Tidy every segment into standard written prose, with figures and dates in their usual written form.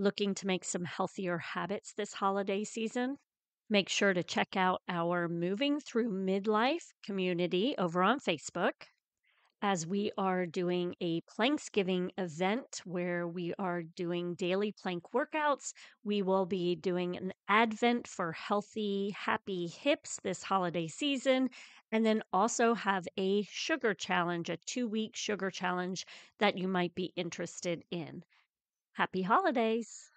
Looking to make some healthier habits this holiday season? Make sure to check out our Moving Through Midlife community over on Facebook, as we are doing a Planksgiving event where we are doing daily plank workouts. We will be doing an Advent for healthy, happy hips this holiday season, and then also have a sugar challenge, a 2-week sugar challenge that you might be interested in. Happy holidays.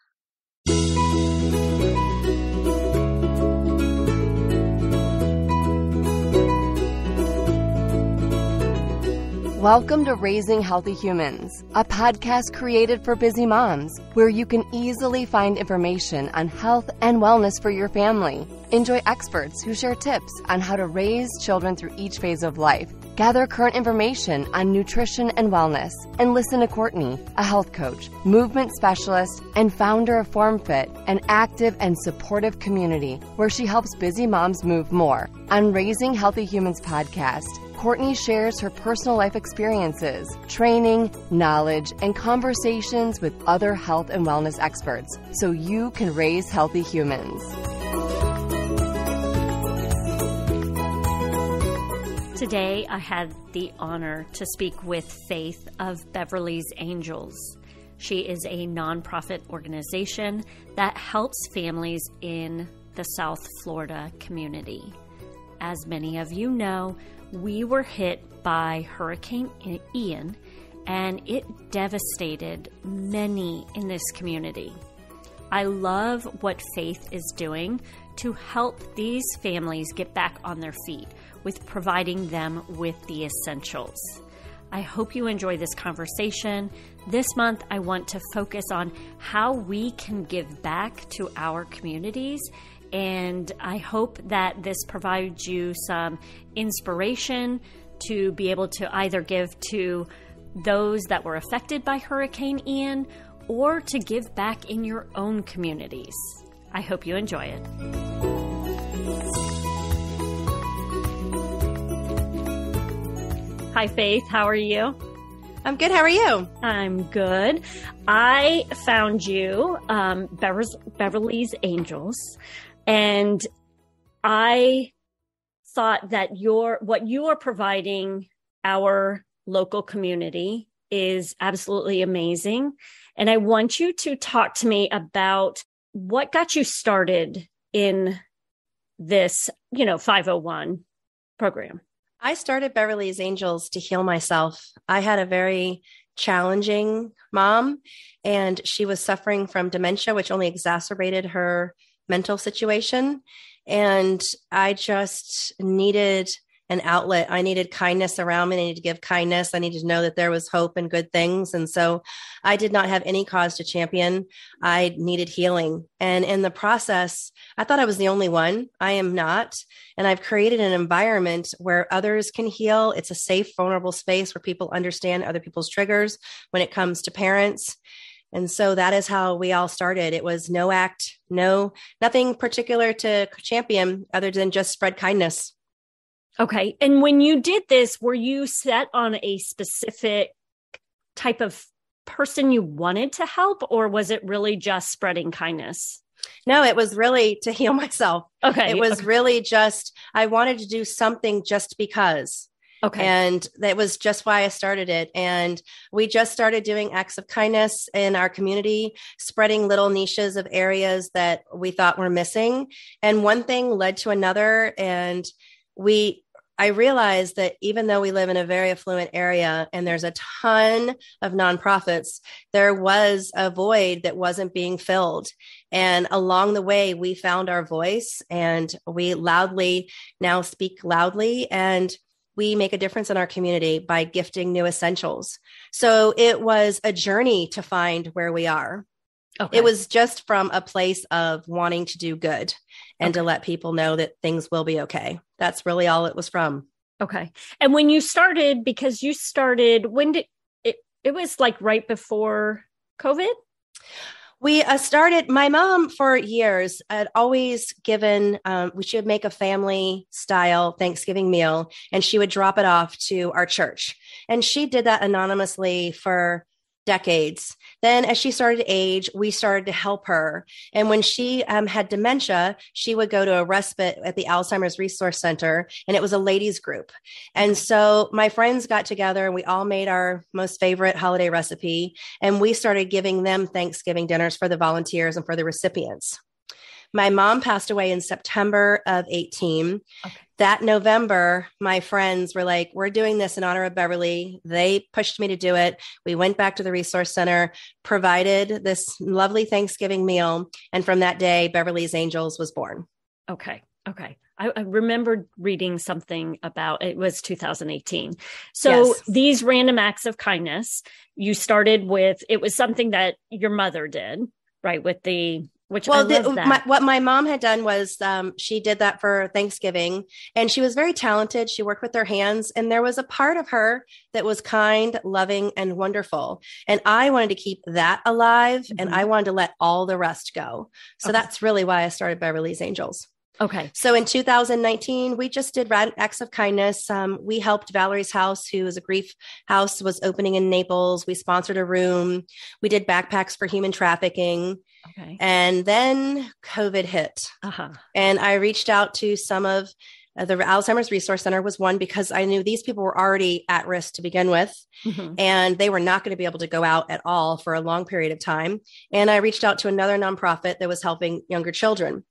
Welcome to Raising Healthy Humans, a podcast created for busy moms, where you can easily find information on health and wellness for your family. Enjoy experts who share tips on how to raise children through each phase of life. Gather current information on nutrition and wellness, and listen to Courtney, a health coach, movement specialist, and founder of FormFit, an active and supportive community where she helps busy moms move more. On Raising Healthy Humans podcast, Courtney shares her personal life experiences, training, knowledge, and conversations with other health and wellness experts so you can raise healthy humans. Today, I had the honor to speak with Faith of Beverly's Angels. She is a nonprofit organization that helps families in the South Florida community. As many of you know, we were hit by Hurricane Ian, and it devastated many in this community. I love what Faith is doing to help these families get back on their feet with providing them with the essentials. I hope you enjoy this conversation. This month, I want to focus on how we can give back to our communities, and I hope that this provides you some inspiration to be able to either give to those that were affected by Hurricane Ian or to give back in your own communities. I hope you enjoy it. Hi, Faith. How are you? I'm good. How are you? I'm good. I found you, Beverly's Angels, and I thought that what you are providing our local community is absolutely amazing. And I want you to talk to me about what got you started in this, 501 program. I started Beverly's Angels to heal myself. I had a very challenging mom, and she was suffering from dementia, which only exacerbated her mental situation. And I just needed an outlet. I needed kindness around me. I needed to give kindness. I needed to know that there was hope and good things. And so I did not have any cause to champion. I needed healing. And in the process, I thought I was the only one. I am not. And I've created an environment where others can heal. It's a safe, vulnerable space where people understand other people's triggers when it comes to parents. And so that is how we all started. It was nothing particular to champion other than just spread kindness. Okay. And when you did this, were you set on a specific type of person you wanted to help, or was it really just spreading kindness? No, it was really to heal myself. Okay. It was really just, I wanted to do something just because. Okay. And that was just why I started it. And we just started doing acts of kindness in our community, spreading little niches of areas that we thought were missing. And one thing led to another. And I realized that even though we live in a very affluent area and there's a ton of nonprofits, there was a void that wasn't being filled. And along the way, we found our voice, and we now speak loudly, and we make a difference in our community by gifting new essentials. So it was a journey to find where we are. Okay. It was just from a place of wanting to do good and to let people know that things will be okay. That's really all it was from. Okay. And when you started, when did it was like right before COVID? We started, my mom for years had always given, she would make a family style Thanksgiving meal, and she would drop it off to our church. And she did that anonymously for decades. Then as she started to age, we started to help her. And when she had dementia, she would go to a respite at the Alzheimer's Resource Center, and it was a ladies group. And so my friends got together and we all made our most favorite holiday recipe, and we started giving them Thanksgiving dinners for the volunteers and for the recipients. My mom passed away in September of 18. Okay. That November, my friends were like, we're doing this in honor of Beverly. They pushed me to do it. We went back to the resource center, provided this lovely Thanksgiving meal. And from that day, Beverly's Angels was born. Okay. I remember reading something about, it was 2018. So yes. These random acts of kindness, you started with, it was something that your mother did, right? With the... What my mom had done was she did that for Thanksgiving, and she was very talented. She worked with her hands, and there was a part of her that was kind, loving, and wonderful. And I wanted to keep that alive, and I wanted to let all the rest go. So that's really why I started Beverly's Angels. Okay. So in 2019, we just did acts of kindness. We helped Valerie's house, who is a grief house, was opening in Naples. We sponsored a room. We did backpacks for human trafficking. Okay. And then COVID hit. And I reached out to some of the Alzheimer's Resource Center was one, because I knew these people were already at risk to begin with, and they were not going to be able to go out at all for a long period of time. And I reached out to another nonprofit that was helping younger children.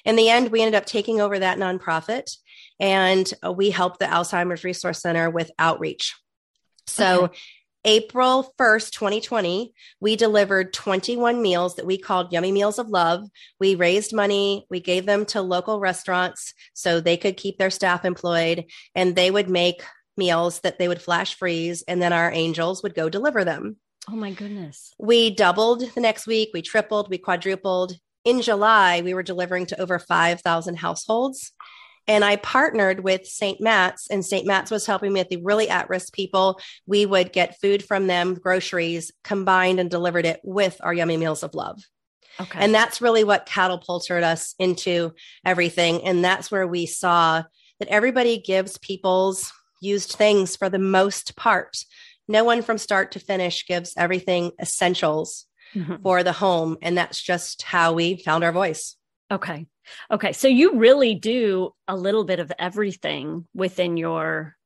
In the end, we ended up taking over that nonprofit, and we helped the Alzheimer's Resource Center with outreach. So April 1st, 2020, we delivered 21 meals that we called Yummy Meals of Love. We raised money. We gave them to local restaurants so they could keep their staff employed, and they would make meals that they would flash freeze, and then our angels would go deliver them. Oh my goodness. We doubled the next week. We tripled, we quadrupled. In July, we were delivering to over 5,000 households. And I partnered with St. Matt's, and St. Matt's was helping me with the really at-risk people. We would get food from them, groceries, combined and delivered it with our Yummy Meals of Love. Okay. And that's really what catapulted us into everything. And that's where we saw that everybody gives people's used things for the most part. No one from start to finish gives everything essentials for the home. And that's just how we found our voice. Okay. So you really do a little bit of everything within your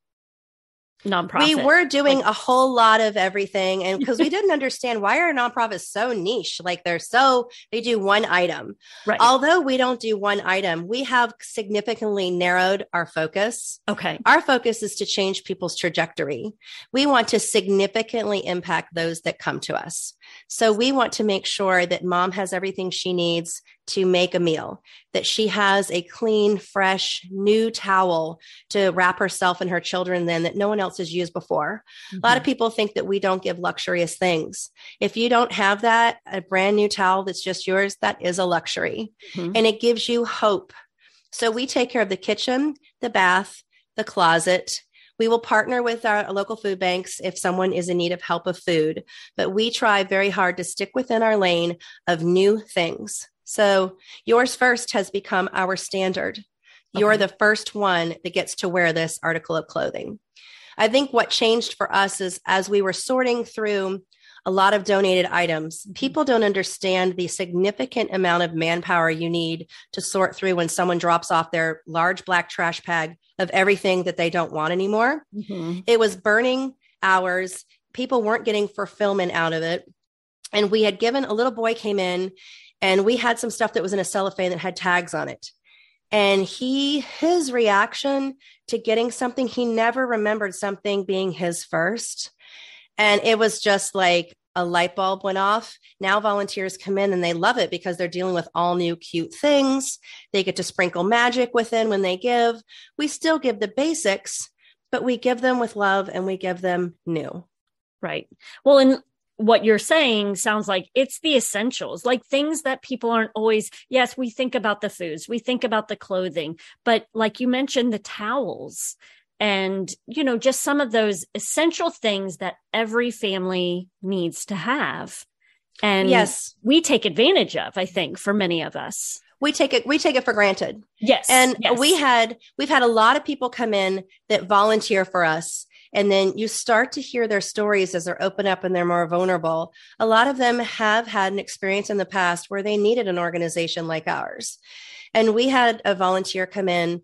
nonprofit. We were doing a whole lot of everything. And because we didn't understand why our nonprofits so niche, like they do one item. Right. Although we don't do one item, we have significantly narrowed our focus. Okay. Our focus is to change people's trajectory. We want to significantly impact those that come to us. So we want to make sure that mom has everything she needs to make a meal, that she has a clean, fresh, new towel to wrap herself and her children in that no one else has used before. A lot of people think that we don't give luxurious things. If you don't have that, a brand new towel that's just yours, that is a luxury. And it gives you hope. So we take care of the kitchen, the bath, the closet. We will partner with our local food banks if someone is in need of help of food, but we try very hard to stick within our lane of new things. So Yours First has become our standard. You're the first one that gets to wear this article of clothing. I think what changed for us is as we were sorting through a lot of donated items, people don't understand the significant amount of manpower you need to sort through when someone drops off their large black trash bag of everything that they don't want anymore. It was burning hours. People weren't getting fulfillment out of it. And we had given, a little boy came in, and we had some stuff that was in a cellophane that had tags on it. And his reaction to getting something, he never remembered something being his first. And it was just like a light bulb went off. Now volunteers come in and they love it because they're dealing with all new cute things. They get to sprinkle magic within when they give. We still give the basics, but we give them with love and we give them new. Right. Well, and what you're saying sounds like it's the essentials, like things that people aren't always, yes, we think about the foods, we think about the clothing, but like you mentioned, the towels and, just some of those essential things that every family needs to have. And yes, we take advantage of, I think, for many of us. We take it for granted. Yes. And we've had a lot of people come in that volunteer for us. And then you start to hear their stories as they're open up and they're more vulnerable. A lot of them have had an experience in the past where they needed an organization like ours. And we had a volunteer come in,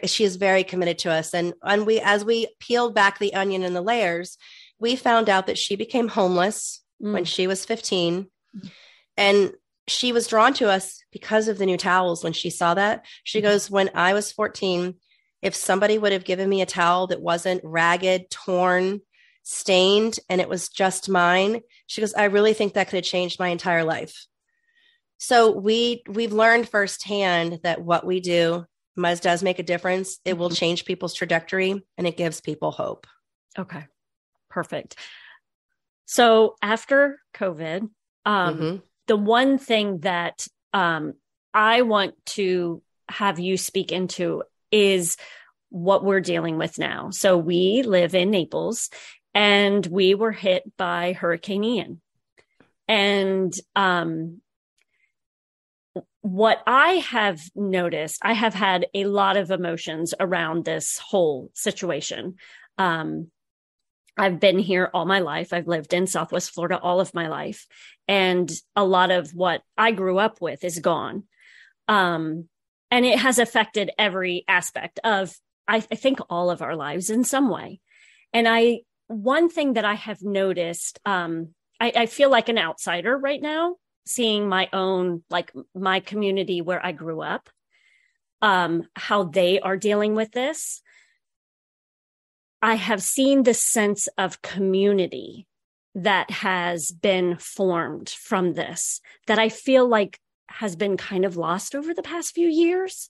she is very committed to us. And as we peeled back the onion and the layers, we found out that she became homeless when she was 15. And she was drawn to us because of the new towels. When she saw that, she goes, when I was 14, if somebody would have given me a towel that wasn't ragged, torn, stained, and it was just mine, she goes, I really think that could have changed my entire life. So we've learned firsthand that what we do does make a difference. It will change people's trajectory and it gives people hope. Okay, perfect. So after COVID, the one thing that I want to have you speak into is what we're dealing with now. So we live in Naples and we were hit by Hurricane Ian. And what I have noticed, I have had a lot of emotions around this whole situation. I've been here all my life. I've lived in Southwest Florida all of my life. And a lot of what I grew up with is gone. And it has affected every aspect of, I think, all of our lives in some way. And one thing that I have noticed, I feel like an outsider right now, seeing my own, like my community where I grew up, how they are dealing with this. I have seen the sense of community that has been formed from this, that I feel like has been kind of lost over the past few years.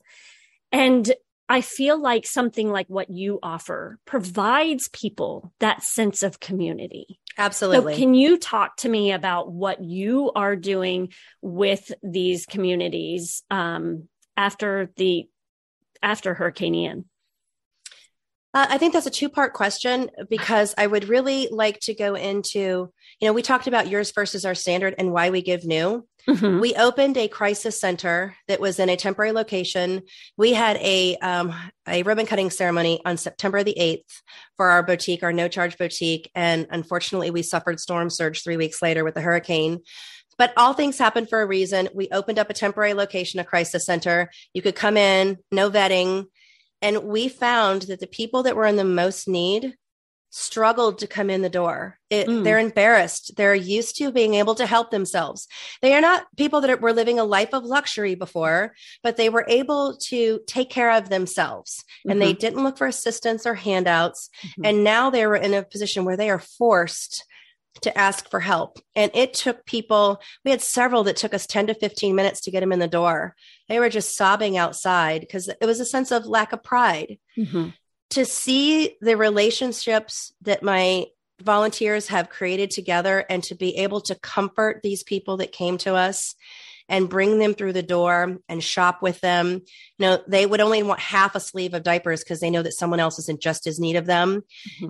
And I feel like something like what you offer provides people that sense of community. Absolutely. So can you talk to me about what you are doing with these communities after Hurricane Ian? I think that's a two-part question because I would really like to go into, we talked about yours versus our standard and why we give new. Mm-hmm. We opened a crisis center that was in a temporary location. We had a ribbon cutting ceremony on September the 8th for our boutique, our no-charge boutique. And unfortunately, we suffered storm surge 3 weeks later with the hurricane. But all things happen for a reason. We opened up a temporary location, a crisis center. You could come in, no vetting. And we found that the people that were in the most need struggled to come in the door. They're embarrassed. They're used to being able to help themselves. They are not people that were living a life of luxury before, but they were able to take care of themselves. And they didn't look for assistance or handouts. And now they were in a position where they are forced to ask for help. And it took people, we had several that took us 10 to 15 minutes to get them in the door. They were just sobbing outside because it was a sense of lack of pride. To see the relationships that my volunteers have created together and to be able to comfort these people that came to us and bring them through the door and shop with them. They would only want half a sleeve of diapers because they know that someone else is in just as need of them.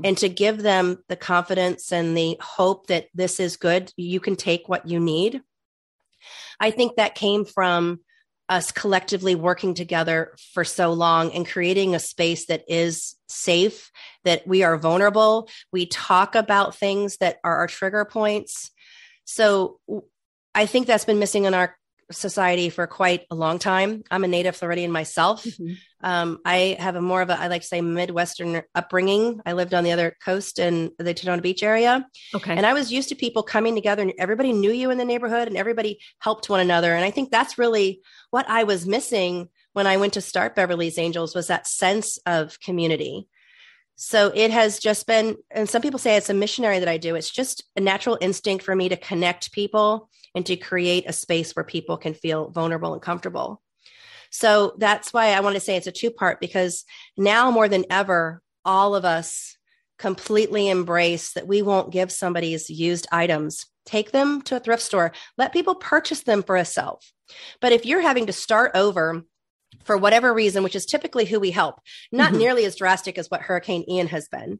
And to give them the confidence and the hope that this is good, you can take what you need. I think that came from us collectively working together for so long and creating a space that is safe, that we are vulnerable. We talk about things that are our trigger points. So I think that's been missing in our society for quite a long time. I'm a native Floridian myself. I have I like to say Midwestern upbringing. I lived on the other coast in the Daytona Beach area. Okay. And I was used to people coming together and everybody knew you in the neighborhood and everybody helped one another. And I think that's really what I was missing when I went to start Beverly's Angels, was that sense of community. So it has just been, and some people say it's a missionary that I do. It's just a natural instinct for me to connect people and to create a space where people can feel vulnerable and comfortable. So that's why I want to say it's a two-part, because now more than ever, all of us completely embrace that we won't give somebody's used items. Take them to a thrift store. Let people purchase them for a self. But if you're having to start over for whatever reason, which is typically who we help, not nearly as drastic as what Hurricane Ian has been.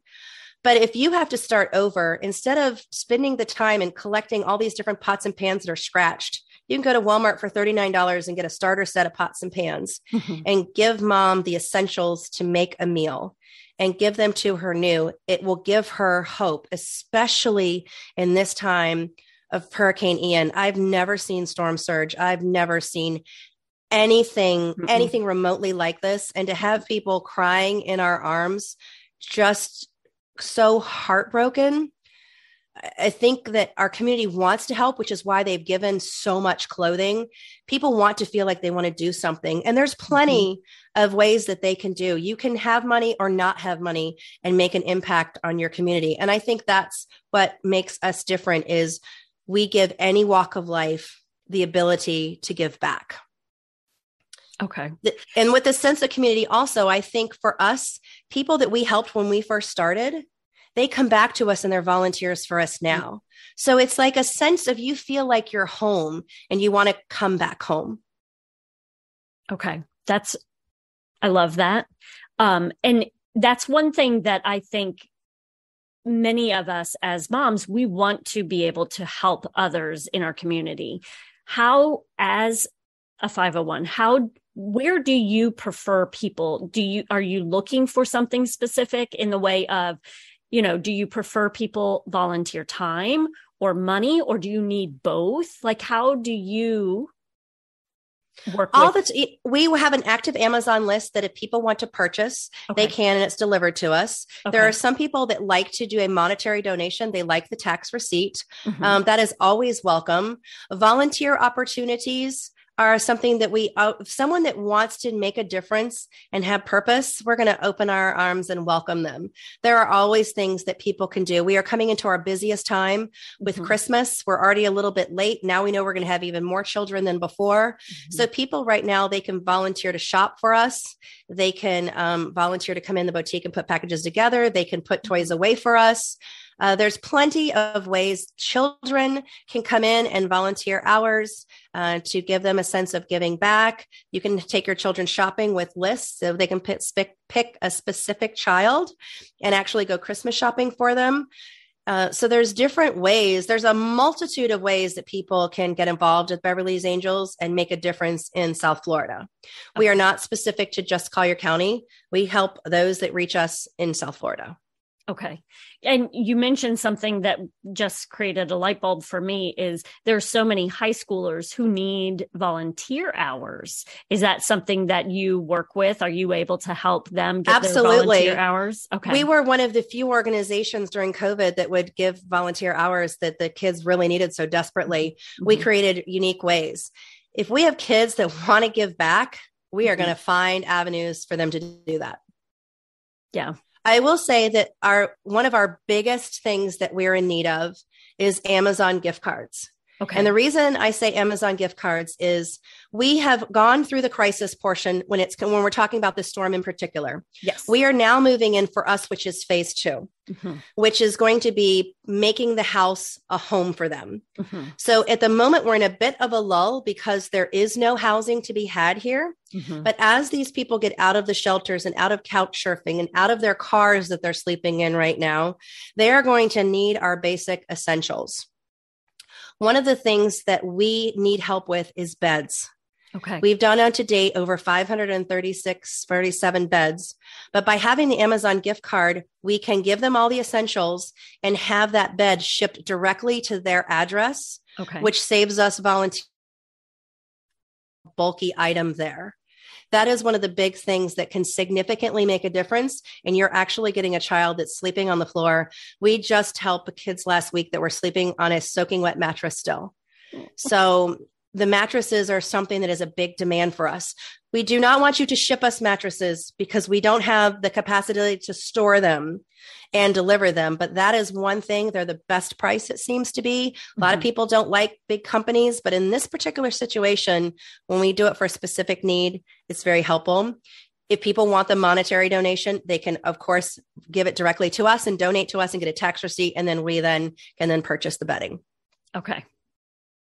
But if you have to start over, instead of spending the time and collecting all these different pots and pans that are scratched, You can go to Walmart for $39 and get a starter set of pots and pans and give mom the essentials to make a meal and give them to her new. It will give her hope, especially in this time of Hurricane Ian. I've never seen storm surge. I've never seen anything remotely like this. And to have people crying in our arms, just so heartbroken. I think that our community wants to help, which is why they've given so much clothing. People want to feel like they want to do something. And there's plenty of ways that they can do. You can have money or not have money and make an impact on your community. And I think that's what makes us different is we give any walk of life the ability to give back. Okay. And with the sense of community also, I think for us, people that we helped when we first started, they come back to us and they're volunteers for us now. So it's like a sense of you feel like you're home and you want to come back home. Okay. I love that. And that's one thing that I think many of us as moms, we want to be able to help others in our community. How, as a 501, where do you prefer people? Are you looking for something specific in the way of, do you prefer people volunteer time or money, or do you need both? Like, how do you work we have an active Amazon list that if people want to purchase, they can, and it's delivered to us. Okay. There are some people that like to do a monetary donation. They like the tax receipt. That is always welcome. Volunteer opportunities are something that someone that wants to make a difference and have purpose, we're going to open our arms and welcome them. There are always things that people can do. We are coming into our busiest time with Christmas. We're already a little bit late. Now we know we're going to have even more children than before. So people right now, they can volunteer to shop for us. They can volunteer to come in the boutique and put packages together. They can put toys away for us. There's plenty of ways children can come in and volunteer hours to give them a sense of giving back. You can take your children shopping with lists so they can pick a specific child and actually go Christmas shopping for them. So there's different ways. There's a multitude of ways that people can get involved with Beverly's Angels and make a difference in South Florida. We are not specific to just Collier County. We help those that reach us in South Florida. Okay. And you mentioned something that just created a light bulb for me is there's so many high schoolers who need volunteer hours. Is that something that you work with? Are you able to help them get their volunteer hours? Okay. We were one of the few organizations during COVID that would give volunteer hours that the kids really needed so desperately. We created unique ways. If we have kids that want to give back, we are going to find avenues for them to do that. Yeah. I will say that one of our biggest things that we're in need of is Amazon gift cards. Okay. And the reason I say Amazon gift cards is we have gone through the crisis portion when we're talking about this storm in particular. Yes. We are now moving in for us, which is phase 2, which is going to be making the house a home for them. So at the moment, we're in a bit of a lull because there is no housing to be had here. But as these people get out of the shelters and out of couch surfing and out of their cars that they're sleeping in right now, they are going to need our basic essentials. One of the things that we need help with is beds. Okay. We've done to date over 537 beds, but by having the Amazon gift card, we can give them all the essentials and have that bed shipped directly to their address, which saves us volunteer bulky item there. That is one of the big things that can significantly make a difference. And you're actually getting a child that's sleeping on the floor. We just helped kids last week that were sleeping on a soaking wet mattress still. So the mattresses are something that is a big demand for us. We do not want you to ship us mattresses because we don't have the capacity to store them and deliver them. But that is one thing. They're the best price, it seems to be. A lot of people don't like big companies, but in this particular situation, when we do it for a specific need, it's very helpful. If people want the monetary donation, they can, of course, give it directly to us and donate to us and get a tax receipt. And then we can purchase the bedding. Okay.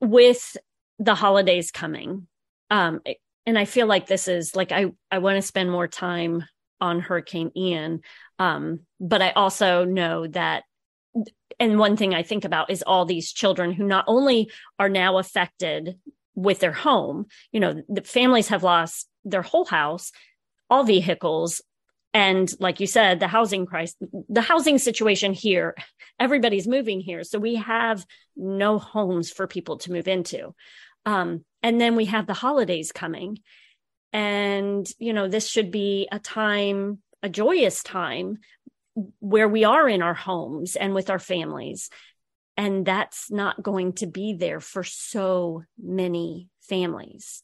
With the holidays coming, and I feel like this is like, I want to spend more time on Hurricane Ian. But I also know that, and one thing I think about is all these children who not only are now affected with their home. The families have lost their whole house, all vehicles. And like you said, the housing crisis, the housing situation here, everybody's moving here. So we have no homes for people to move into. And then we have the holidays coming. And, this should be a joyous time where we are in our homes and with our families. And that's not going to be there for so many families.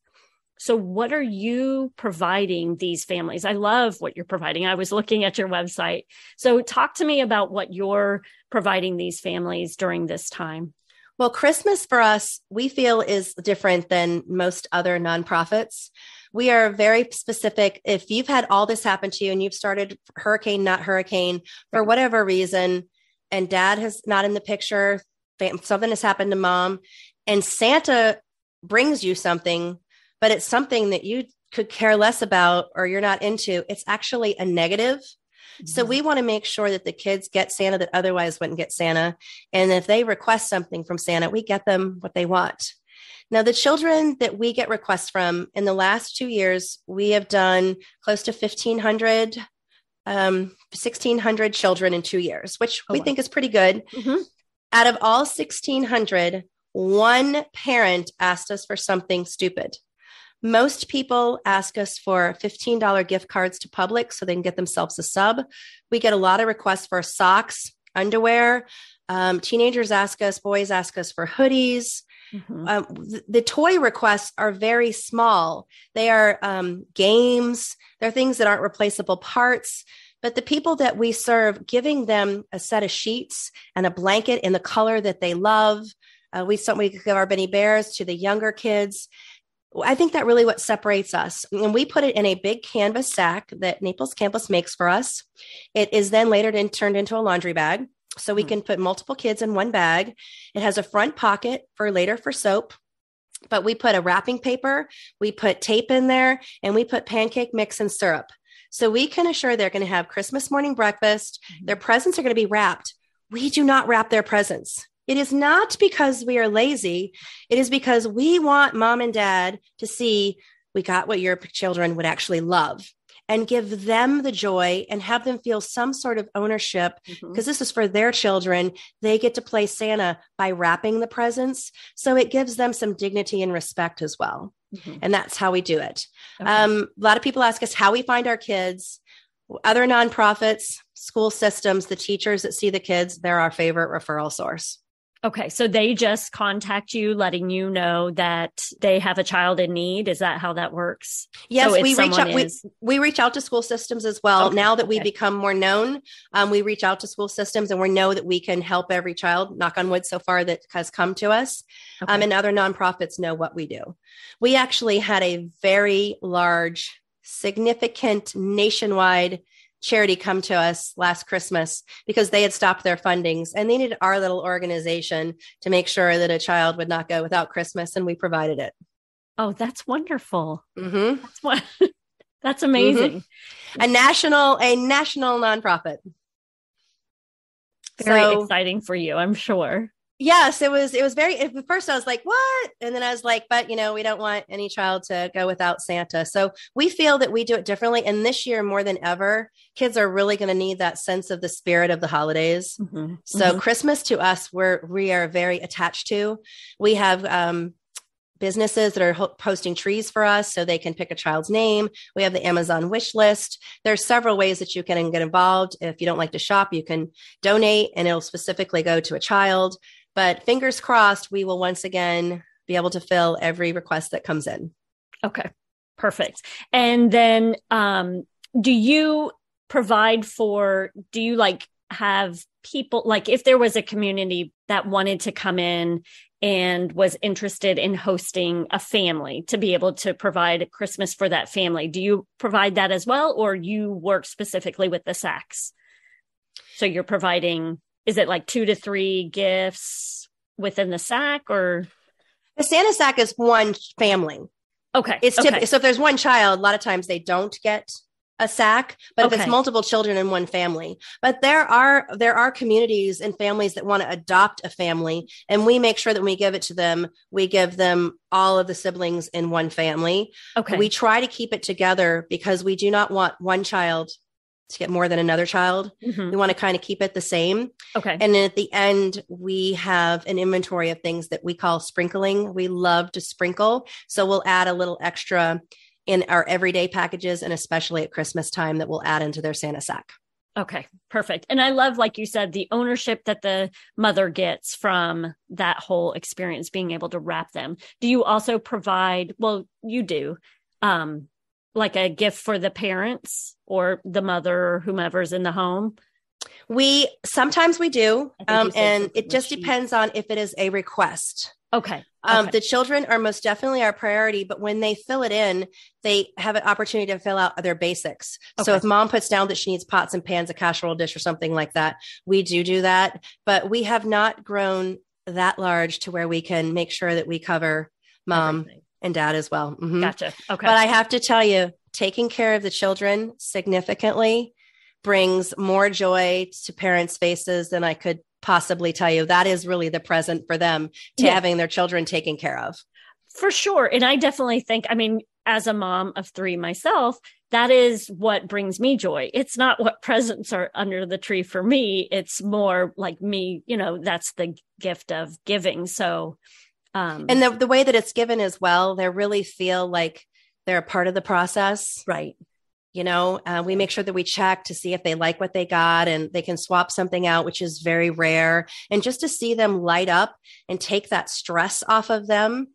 So what are you providing these families? I love what you're providing. I was looking at your website. So talk to me about what you're providing these families during this time. Well, Christmas for us, we feel is different than most other nonprofits. We are very specific. If you've had all this happen to you and you've started hurricane, not hurricane, for whatever reason, and dad has not in the picture, something has happened to mom, and Santa brings you something, but it's something that you could care less about or you're not into, it's actually a negative. Mm-hmm. So we want to make sure that the kids get Santa that otherwise wouldn't get Santa. And if they request something from Santa, we get them what they want. Now, the children that we get requests from in the last 2 years, we have done close to 1,600 children in 2 years, which we think is pretty good. Mm-hmm. Out of all 1,600, one parent asked us for something stupid. Most people ask us for $15 gift cards to Publix so they can get themselves a sub. We get a lot of requests for socks, underwear. Teenagers ask us, boys ask us for hoodies. Mm-hmm. The toy requests are very small. They are games. They're things that aren't replaceable parts. But the people that we serve, giving them a set of sheets and a blanket in the color that they love. We give our Benny Bears to the younger kids. I think that really what separates us. And we put it in a big canvas sack that Naples Campus makes for us. It is then later turned into a laundry bag. So we can put multiple kids in one bag. It has a front pocket for later for soap. But we put a wrapping paper, we put tape in there, and we put pancake mix and syrup. So we can assure they're going to have Christmas morning breakfast. Their presents are going to be wrapped. We do not wrap their presents. It is not because we are lazy. It is because we want mom and dad to see we got what your children would actually love and give them the joy and have them feel some sort of ownership because this is for their children. They get to play Santa by wrapping the presents. So it gives them some dignity and respect as well. Mm-hmm. And that's how we do it. Okay. A lot of people ask us how we find our kids. Other nonprofits, school systems, the teachers that see the kids, they're our favorite referral source. Okay. So they just contact you, letting you know that they have a child in need. Is that how that works? Yes, so we reach out. We reach out to school systems as well. Okay. Now that we become more known, we reach out to school systems and we know that we can help every child, knock on wood so far, that has come to us. Okay. And other nonprofits know what we do. We actually had a very large, significant nationwide charity come to us last Christmas because they had stopped their fundings and they needed our little organization to make sure that a child would not go without Christmas, and we provided it. Oh, that's wonderful. Mm-hmm. That's amazing. Mm-hmm. A national nonprofit. Very exciting for you, I'm sure. Yes, it was very, at first I was like, what? And then I was like, but we don't want any child to go without Santa. So we feel that we do it differently. And this year more than ever, kids are really going to need that sense of the spirit of the holidays. Mm-hmm. So Christmas to us, we are very attached to. We have businesses that are posting trees for us so they can pick a child's name. We have the Amazon wish list. There's several ways that you can get involved. If you don't like to shop, you can donate and it'll specifically go to a child. But fingers crossed, we will once again be able to fill every request that comes in. Okay, perfect. And then do you have people, like if there was a community that wanted to come in and was interested in hosting a family to be able to provide Christmas for that family, do you provide that as well? Or you work specifically with the sacks? So you're providing... Is it like 2 to 3 gifts within the sack, or? The Santa sack is one family. Okay. It's typical. So if there's one child, a lot of times they don't get a sack, but if Okay. it's multiple children in one family. But there are communities and families that want to adopt a family, and we make sure that when we give it to them, we give them all of the siblings in one family. Okay. We try to keep it together because we do not want one child to get more than another child. Mhm. We want to kind of keep it the same. Okay. And then at the end, we have an inventory of things that we call sprinkling. We love to sprinkle. So we'll add a little extra in our everyday packages, and especially at Christmas time, that we'll add into their Santa sack. Okay, perfect. And I love, like you said, the ownership that the mother gets from that whole experience, being able to wrap them. Do you also provide, well, you do, like a gift for the parents or the mother or whomever's in the home? Sometimes we do. And it just sheet. depends on if it is a request. Okay. The children are most definitely our priority, but when they fill it in, they have an opportunity to fill out their basics. So if mom puts down that she needs pots and pans, a casserole dish or something like that, we do that. But we have not grown that large to where we can make sure that we cover mom and dad as well. Mm-hmm. Gotcha. Okay. But I have to tell you, taking care of the children significantly brings more joy to parents' faces than I could possibly tell you. That is really the present for them, to having their children taken care of. For sure. And I definitely think, I mean, as a mom of 3 myself, that is what brings me joy. It's not what presents are under the tree for me. It's more like me, that's the gift of giving. So, and the way that it's given as well, they really feel like they're a part of the process. Right. We make sure that we check to see if they like what they got, and they can swap something out, which is very rare. And just to see them light up and take that stress off of them,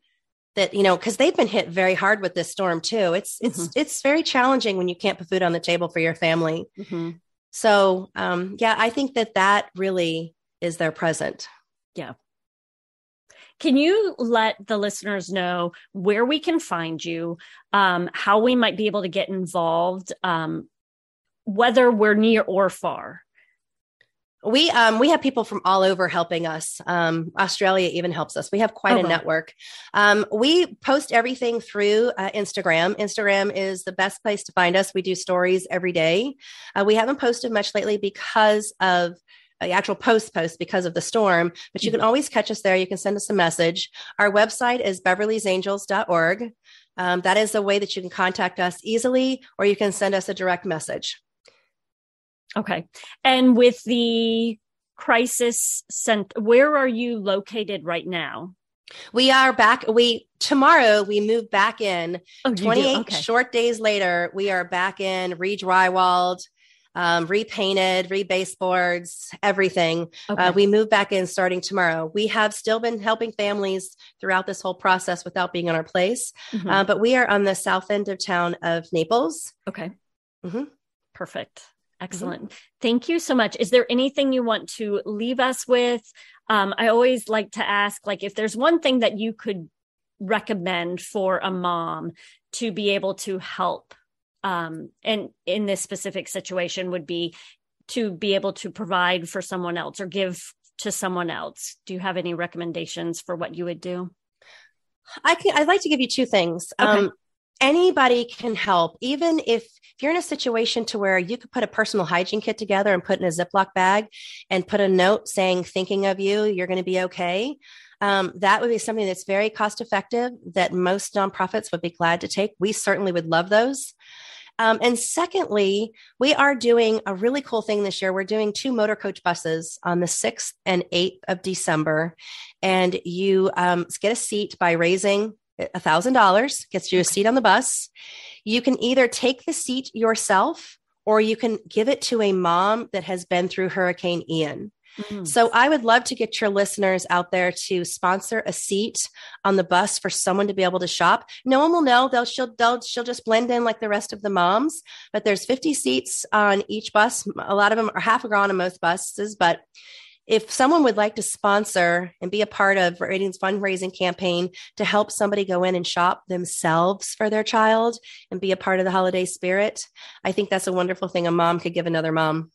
that, because they've been hit very hard with this storm too. It's very challenging when you can't put food on the table for your family. Mm-hmm. So, I think that really is their present. Yeah. Can you let the listeners know where we can find you, how we might be able to get involved, whether we're near or far? We have people from all over helping us. Australia even helps us. We have quite a network. We post everything through Instagram. Instagram is the best place to find us. We do stories every day. We haven't posted much lately because of the actual post because of the storm, but you can always catch us there. You can send us a message. Our website is beverlysangels.org. That is a way that you can contact us easily, or you can send us a direct message. Okay. And with the crisis center, where are you located right now? We are back. Tomorrow we move back in. 28 short days later, we are back in, re-drywalled, repainted, re-baseboards, everything. Okay. We move back in starting tomorrow. We have still been helping families throughout this whole process without being in our place. Mm-hmm. But we are on the south end of town of Naples. Okay. Mm-hmm. Perfect. Excellent. Mm-hmm. Thank you so much. Is there anything you want to leave us with? I always like to ask, if there's one thing that you could recommend for a mom to be able to help, and in this specific situation would be to be able to provide for someone else or give to someone else. Do you have any recommendations for what you would do? I'd like to give you 2 things. Okay. Anybody can help, even if you're in a situation to where you could put a personal hygiene kit together and put in a Ziploc bag and put a note saying, thinking of you, you're going to be okay. That would be something that's very cost effective that most nonprofits would be glad to take. We certainly would love those. And secondly, we are doing a really cool thing this year. We're doing 2 motor coach buses on the 6th and 8th of December. And you get a seat by raising $1,000, gets you a seat on the bus. You can either take the seat yourself, or you can give it to a mom that has been through Hurricane Ian. Mm-hmm. So I would love to get your listeners out there to sponsor a seat on the bus for someone to be able to shop. No one will know. She'll just blend in like the rest of the moms, but there's 50 seats on each bus. A lot of them are half are gone on most buses, but if someone would like to sponsor and be a part of Radiant's fundraising campaign to help somebody go in and shop themselves for their child and be a part of the holiday spirit, I think that's a wonderful thing a mom could give another mom.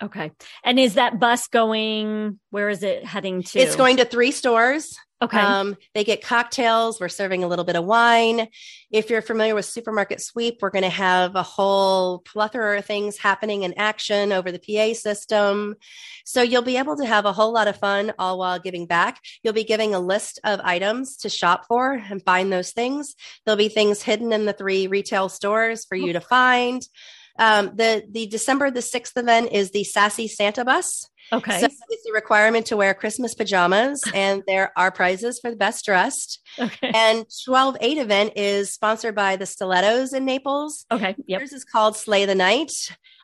Okay. And is that bus where is it heading to? It's going to 3 stores. Okay. They get cocktails. We're serving a little bit of wine. If you're familiar with Supermarket Sweep, we're going to have a whole plethora of things happening in action over the PA system. So you'll be able to have a whole lot of fun all while giving back. You'll be giving a list of items to shop for and find those things. There'll be things hidden in the 3 retail stores for you to find. The December the 6th event is the Sassy Santa Bus. Okay. So it's a requirement to wear Christmas pajamas, and there are prizes for the best dressed. Okay. And 12/8 event is sponsored by the Stilettos in Naples. Okay. Yep. Theirs is called Slay the Night.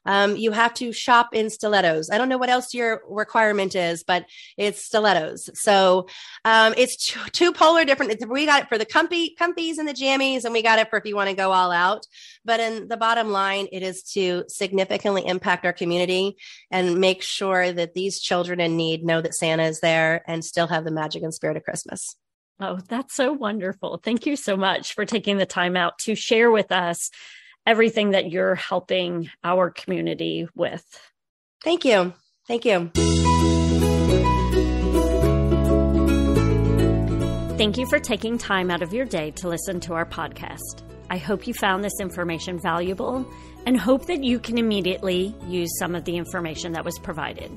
You have to shop in stilettos. I don't know what else your requirement is, but it's stilettos. So it's two polar different. We got it for the comfies and the jammies, and we got it for if you want to go all out. But in the bottom line, it is to significantly impact our community and make sure that these children in need know that Santa is there and still have the magic and spirit of Christmas. Oh, that's so wonderful. Thank you so much for taking the time out to share with us everything that you're helping our community with. Thank you. Thank you. Thank you for taking time out of your day to listen to our podcast. I hope you found this information valuable and hope that you can immediately use some of the information that was provided.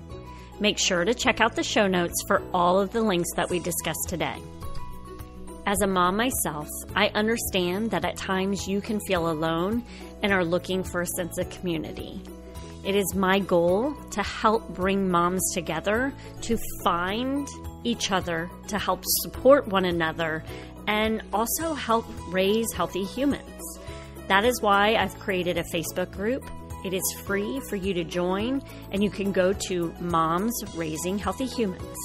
Make sure to check out the show notes for all of the links that we discussed today. As a mom myself, I understand that at times you can feel alone and are looking for a sense of community. It is my goal to help bring moms together, to find each other, to help support one another, and also help raise healthy humans. That is why I've created a Facebook group. It is free for you to join, and you can go to Moms Raising Healthy Humans.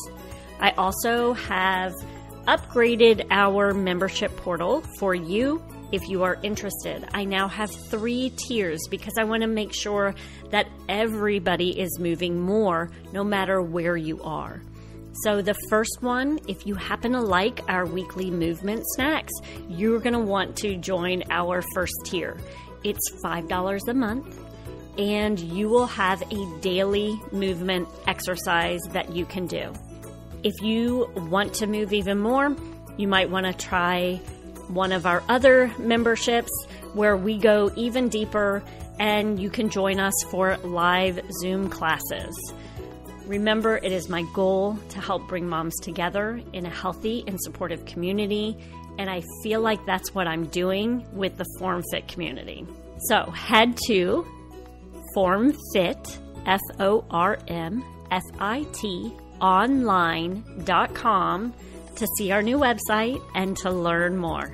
I also have upgraded our membership portal for you if you are interested. I now have 3 tiers because I want to make sure that everybody is moving more no matter where you are. So the first one, if you happen to like our weekly movement snacks, you're going to want to join our first tier. It's $5 a month, and you will have a daily movement exercise that you can do. If you want to move even more, you might want to try one of our other memberships where we go even deeper and you can join us for live Zoom classes. Remember, it is my goal to help bring moms together in a healthy and supportive community, and I feel like that's what I'm doing with the FormFit community. So head to FormFit, FormFit online.com to see our new website and to learn more.